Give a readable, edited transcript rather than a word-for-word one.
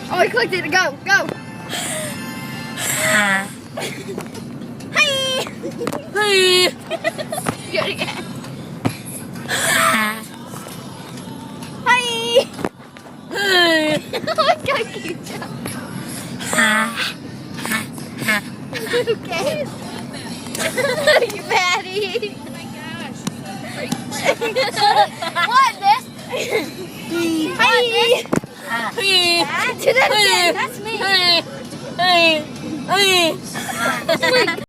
Oh, I clicked it. Go. Hi. Hey. Do it again. Hi. Hey. Oh, I got cute. Okay. Maddie. Oh my gosh. What? This? Hi. Hey. Do that again. That's me. Hey. Hey.